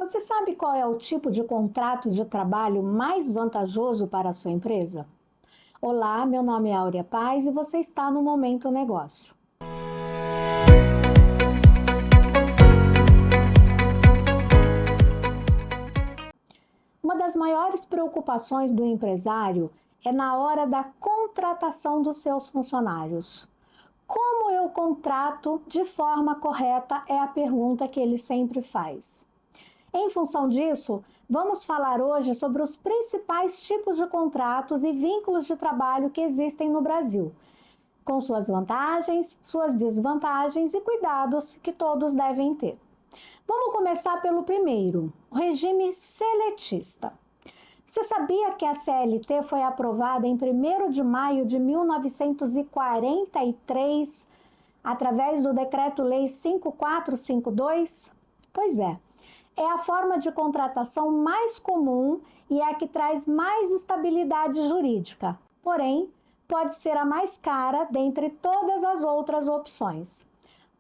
Você sabe qual é o tipo de contrato de trabalho mais vantajoso para a sua empresa? Olá, meu nome é Áurea Paz e você está no Momento Negócio. Uma das maiores preocupações do empresário é na hora da contratação dos seus funcionários. Como eu contrato de forma correta é a pergunta que ele sempre faz. Em função disso, vamos falar hoje sobre os principais tipos de contratos e vínculos de trabalho que existem no Brasil, com suas vantagens, suas desvantagens e cuidados que todos devem ter. Vamos começar pelo primeiro, o regime seletista. Você sabia que a CLT foi aprovada em 1º de maio de 1943, através do Decreto-Lei 5452? Pois é a forma de contratação mais comum e é a que traz mais estabilidade jurídica. Porém, pode ser a mais cara dentre todas as outras opções.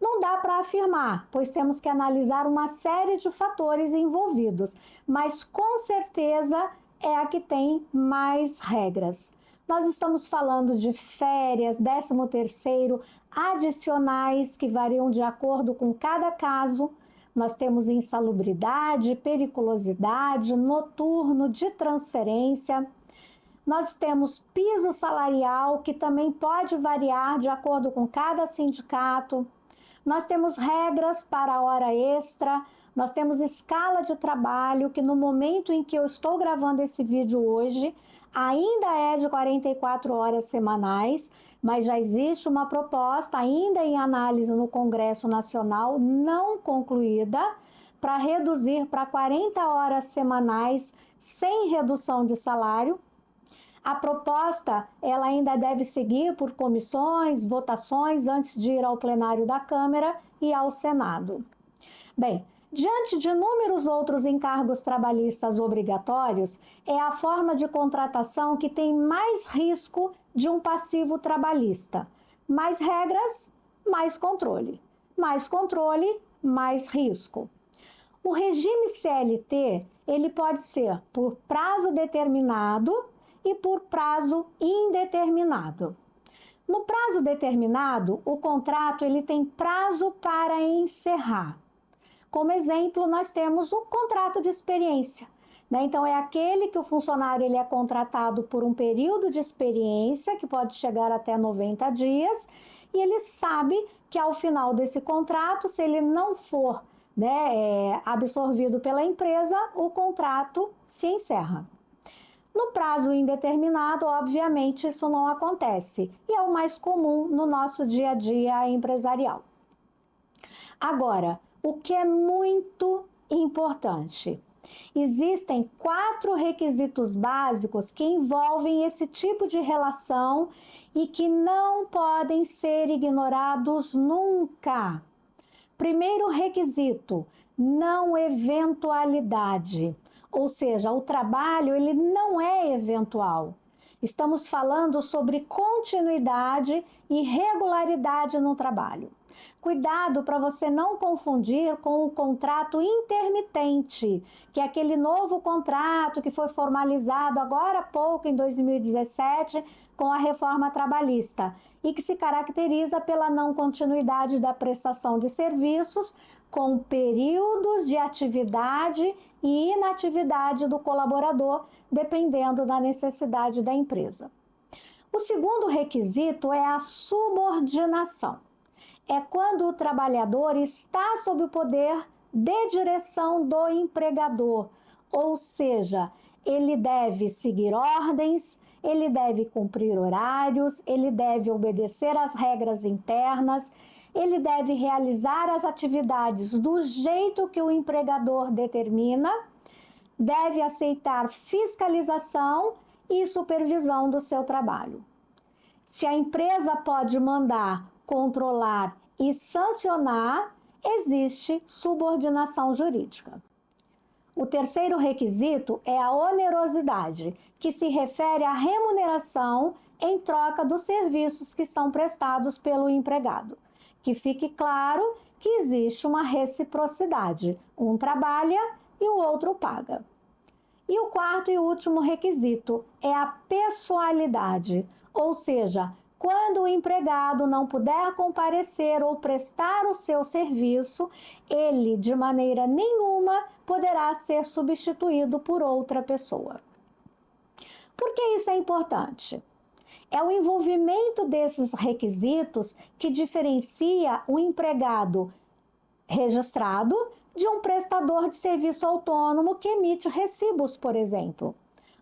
Não dá para afirmar, pois temos que analisar uma série de fatores envolvidos, mas com certeza é a que tem mais regras. Nós estamos falando de férias, 13º, adicionais que variam de acordo com cada caso. Nós temos insalubridade, periculosidade, noturno, de transferência. Nós temos piso salarial, que também pode variar de acordo com cada sindicato. Nós temos regras para a hora extra. Nós temos escala de trabalho, que no momento em que eu estou gravando esse vídeo hoje, ainda é de 44 horas semanais, mas já existe uma proposta ainda em análise no Congresso Nacional, não concluída, para reduzir para 40 horas semanais sem redução de salário. A proposta ela ainda deve seguir por comissões, votações antes de ir ao plenário da Câmara e ao Senado. Bem, diante de inúmeros outros encargos trabalhistas obrigatórios, é a forma de contratação que tem mais risco de um passivo trabalhista. Mais regras, mais controle. Mais controle, mais risco. O regime CLT, ele pode ser por prazo determinado e por prazo indeterminado. No prazo determinado, o contrato ele tem prazo para encerrar. Como exemplo, nós temos o contrato de experiência, né? Então, é aquele que o funcionário ele é contratado por um período de experiência, que pode chegar até 90 dias, e ele sabe que ao final desse contrato, se ele não for absorvido pela empresa, o contrato se encerra. No prazo indeterminado, obviamente, isso não acontece, e é o mais comum no nosso dia a dia empresarial. Agora, o que é muito importante, existem 4 requisitos básicos que envolvem esse tipo de relação e que não podem ser ignorados nunca. Primeiro requisito, não eventualidade, ou seja, o trabalho ele não é eventual. Estamos falando sobre continuidade e regularidade no trabalho. Cuidado para você não confundir com o contrato intermitente, que é aquele novo contrato que foi formalizado agora há pouco, em 2017, com a reforma trabalhista, e que se caracteriza pela não continuidade da prestação de serviços, com períodos de atividade e inatividade do colaborador, dependendo da necessidade da empresa. O segundo requisito é a subordinação. É quando o trabalhador está sob o poder de direção do empregador, ou seja, ele deve seguir ordens, ele deve cumprir horários, ele deve obedecer às regras internas, ele deve realizar as atividades do jeito que o empregador determina, deve aceitar fiscalização e supervisão do seu trabalho. Se a empresa pode mandar, controlar e sancionar, existe subordinação jurídica. O terceiro requisito é a onerosidade, que se refere à remuneração em troca dos serviços que são prestados pelo empregado. Que fique claro que existe uma reciprocidade. Um trabalha e o outro paga. E o quarto e último requisito é a pessoalidade, ou seja, quando o empregado não puder comparecer ou prestar o seu serviço, ele, de maneira nenhuma, poderá ser substituído por outra pessoa. Por que isso é importante? É o envolvimento desses requisitos que diferencia o empregado registrado de um prestador de serviço autônomo que emite recibos, por exemplo,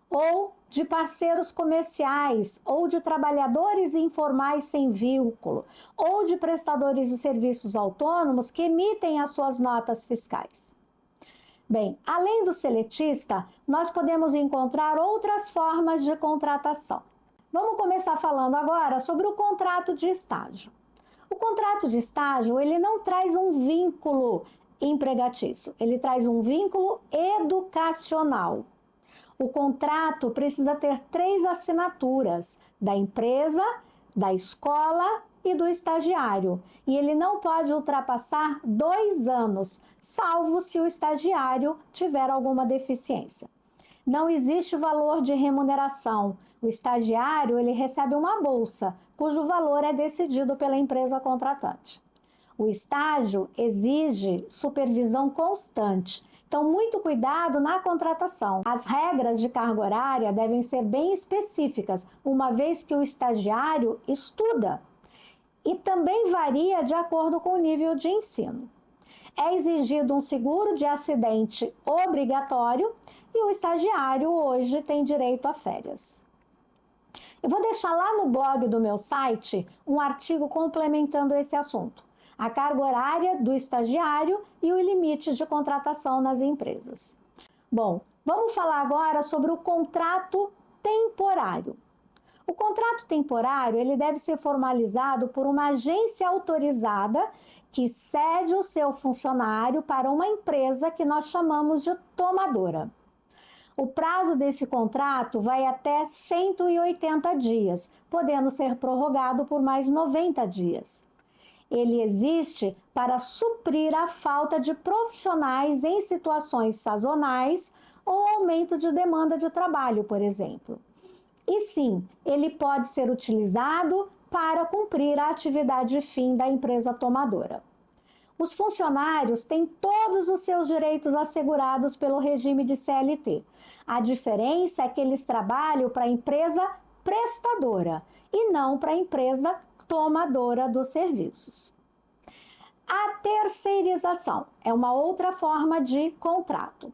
ou de parceiros comerciais, ou de trabalhadores informais sem vínculo, ou de prestadores de serviços autônomos que emitem as suas notas fiscais. Bem, além do seletista, nós podemos encontrar outras formas de contratação. Vamos começar falando agora sobre o contrato de estágio. O contrato de estágio, ele não traz um vínculo empregatício, ele traz um vínculo educacional. O contrato precisa ter 3 assinaturas, da empresa, da escola e do estagiário. E ele não pode ultrapassar 2 anos, salvo se o estagiário tiver alguma deficiência. Não existe valor de remuneração. O estagiário, ele recebe uma bolsa, cujo valor é decidido pela empresa contratante. O estágio exige supervisão constante. Então, muito cuidado na contratação. As regras de carga horária devem ser bem específicas, uma vez que o estagiário estuda. E também varia de acordo com o nível de ensino. É exigido um seguro de acidente obrigatório e o estagiário hoje tem direito a férias. Eu vou deixar lá no blog do meu site um artigo complementando esse assunto. A carga horária do estagiário e o limite de contratação nas empresas. Bom, vamos falar agora sobre o contrato temporário. O contrato temporário, ele deve ser formalizado por uma agência autorizada que cede o seu funcionário para uma empresa que nós chamamos de tomadora. O prazo desse contrato vai até 180 dias, podendo ser prorrogado por mais 90 dias. Ele existe para suprir a falta de profissionais em situações sazonais ou aumento de demanda de trabalho, por exemplo. E sim, ele pode ser utilizado para cumprir a atividade fim da empresa tomadora. Os funcionários têm todos os seus direitos assegurados pelo regime de CLT. A diferença é que eles trabalham para a empresa prestadora e não para a empresa tomadora dos serviços. A terceirização é uma outra forma de contrato.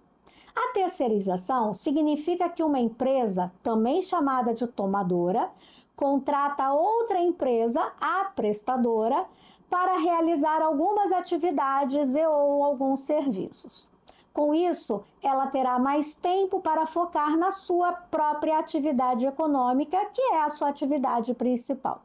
A terceirização significa que uma empresa, também chamada de tomadora, contrata outra empresa, a prestadora, para realizar algumas atividades ou alguns serviços. Com isso, ela terá mais tempo para focar na sua própria atividade econômica, que é a sua atividade principal.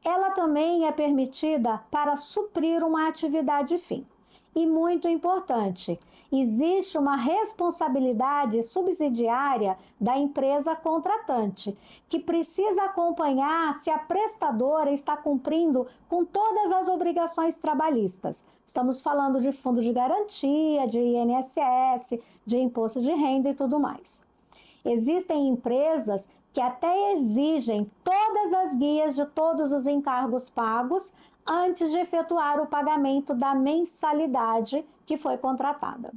Ela também é permitida para suprir uma atividade fim. E muito importante, existe uma responsabilidade subsidiária da empresa contratante, que precisa acompanhar se a prestadora está cumprindo com todas as obrigações trabalhistas. Estamos falando de fundo de garantia, de INSS, de imposto de renda e tudo mais. Existem empresas que até exigem todas as guias de todos os encargos pagos antes de efetuar o pagamento da mensalidade que foi contratada.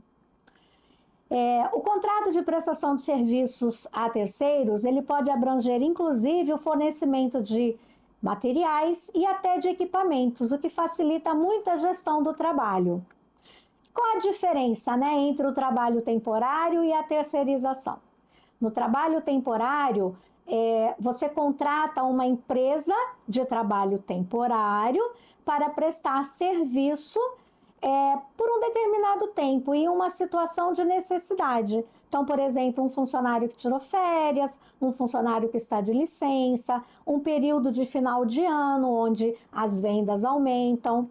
O contrato de prestação de serviços a terceiros, ele pode abranger inclusive o fornecimento de materiais e até de equipamentos, o que facilita muito a gestão do trabalho. Qual a diferença, entre o trabalho temporário e a terceirização? No trabalho temporário, você contrata uma empresa de trabalho temporário para prestar serviço por um determinado tempo e uma situação de necessidade. Então, por exemplo, um funcionário que tirou férias, um funcionário que está de licença, um período de final de ano onde as vendas aumentam.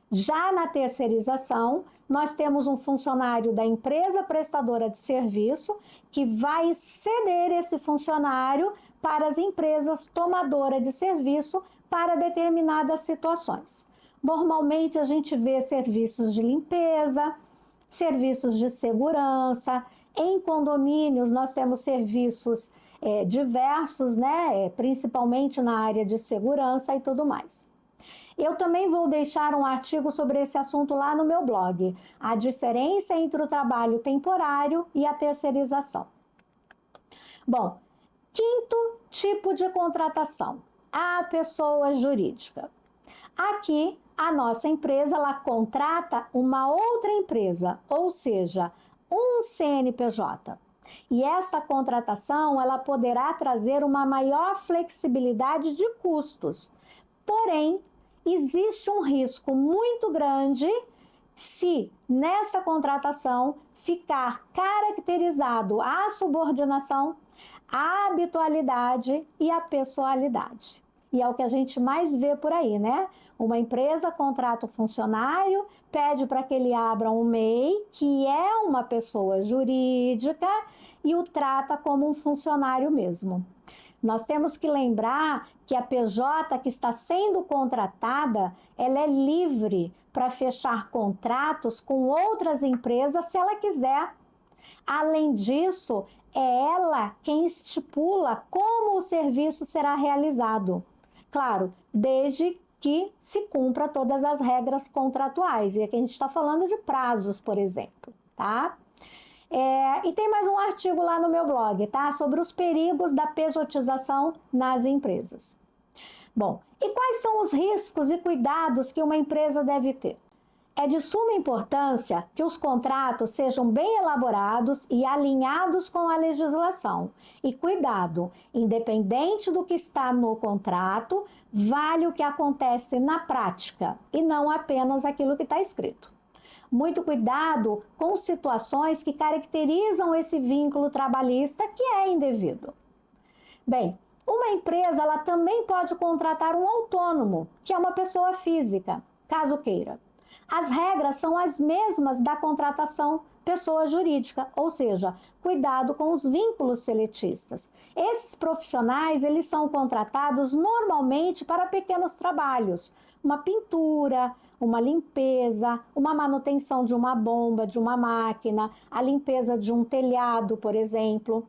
Já na terceirização, nós temos um funcionário da empresa prestadora de serviço que vai ceder esse funcionário para as empresas tomadoras de serviço para determinadas situações. Normalmente a gente vê serviços de limpeza, serviços de segurança. Em condomínios, nós temos serviços diversos, né? Principalmente na área de segurança e tudo mais. Eu também vou deixar um artigo sobre esse assunto lá no meu blog, a diferença entre o trabalho temporário e a terceirização. Bom, quinto tipo de contratação, a pessoa jurídica. Aqui, a nossa empresa, ela contrata uma outra empresa, ou seja, um CNPJ. E essa contratação, ela poderá trazer uma maior flexibilidade de custos. Porém, existe um risco muito grande se nessa contratação ficar caracterizado a subordinação, a habitualidade e a pessoalidade. E é o que a gente mais vê por aí, né? Uma empresa contrata o funcionário, pede para que ele abra um MEI, que é uma pessoa jurídica, e o trata como um funcionário mesmo. Nós temos que lembrar que a PJ que está sendo contratada, ela é livre para fechar contratos com outras empresas se ela quiser. Além disso, é ela quem estipula como o serviço será realizado. Claro, desde que se cumpra todas as regras contratuais. E aqui a gente está falando de prazos, por exemplo, tá? E tem mais um artigo lá no meu blog, tá? Sobre os perigos da pejotização nas empresas. Bom, e quais são os riscos e cuidados que uma empresa deve ter? É de suma importância que os contratos sejam bem elaborados e alinhados com a legislação. E cuidado, independente do que está no contrato, vale o que acontece na prática e não apenas aquilo que está escrito. Muito cuidado com situações que caracterizam esse vínculo trabalhista que é indevido. Bem, uma empresa ela também pode contratar um autônomo, que é uma pessoa física, caso queira. As regras são as mesmas da contratação pessoa jurídica, ou seja, cuidado com os vínculos seletistas. Esses profissionais, eles são contratados normalmente para pequenos trabalhos, uma pintura, uma limpeza, uma manutenção de uma bomba, de uma máquina, a limpeza de um telhado, por exemplo.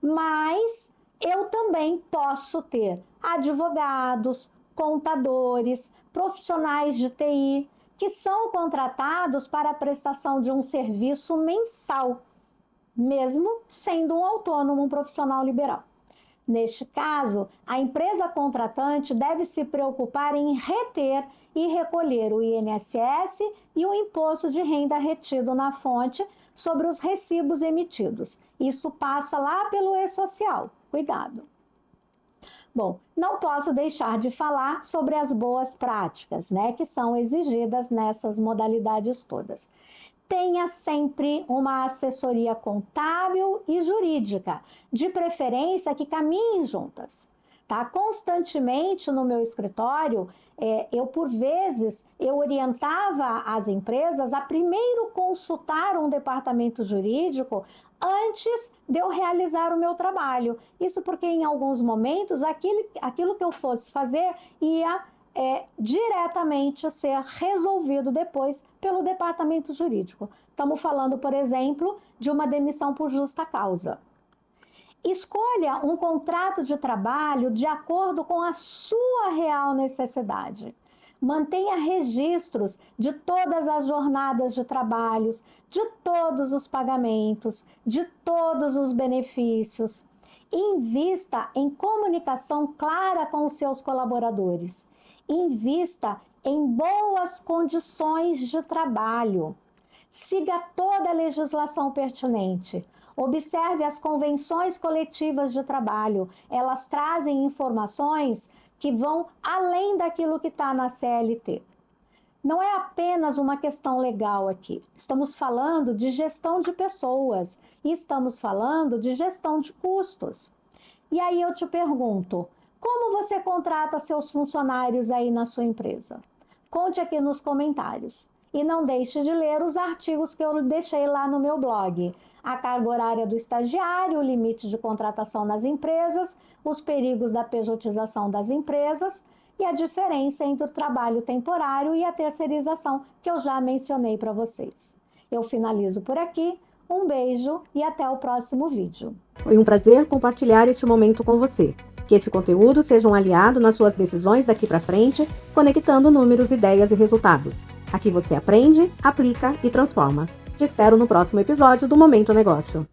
Mas eu também posso ter advogados, contadores, profissionais de TI, que são contratados para a prestação de um serviço mensal, mesmo sendo um autônomo, um profissional liberal. Neste caso, a empresa contratante deve se preocupar em reter e recolher o INSS e o imposto de renda retido na fonte sobre os recibos emitidos. Isso passa lá pelo E-Social. Cuidado! Bom, não posso deixar de falar sobre as boas práticas, né, que são exigidas nessas modalidades todas. Tenha sempre uma assessoria contábil e jurídica, de preferência que caminhem juntas. Tá? Constantemente no meu escritório, por vezes, eu orientava as empresas a primeiro consultar um departamento jurídico antes de eu realizar o meu trabalho. Isso porque, em alguns momentos, aquilo que eu fosse fazer ia diretamente ser resolvido depois pelo departamento jurídico. Estamos falando, por exemplo, de uma demissão por justa causa. Escolha um contrato de trabalho de acordo com a sua real necessidade. Mantenha registros de todas as jornadas de trabalhos, de todos os pagamentos, de todos os benefícios. Invista em comunicação clara com os seus colaboradores. Invista em boas condições de trabalho. Siga toda a legislação pertinente. Observe as convenções coletivas de trabalho. Elas trazem informações que vão além daquilo que está na CLT. Não é apenas uma questão legal aqui. Estamos falando de gestão de pessoas e estamos falando de gestão de custos. E aí eu te pergunto, como você contrata seus funcionários aí na sua empresa? Conte aqui nos comentários. E não deixe de ler os artigos que eu deixei lá no meu blog. A carga horária do estagiário, o limite de contratação nas empresas, os perigos da pejotização das empresas e a diferença entre o trabalho temporário e a terceirização, que eu já mencionei para vocês. Eu finalizo por aqui. Um beijo e até o próximo vídeo. Foi um prazer compartilhar este momento com você. Que esse conteúdo seja um aliado nas suas decisões daqui para frente, conectando números, ideias e resultados. Aqui você aprende, aplica e transforma. Te espero no próximo episódio do Momento Negócio.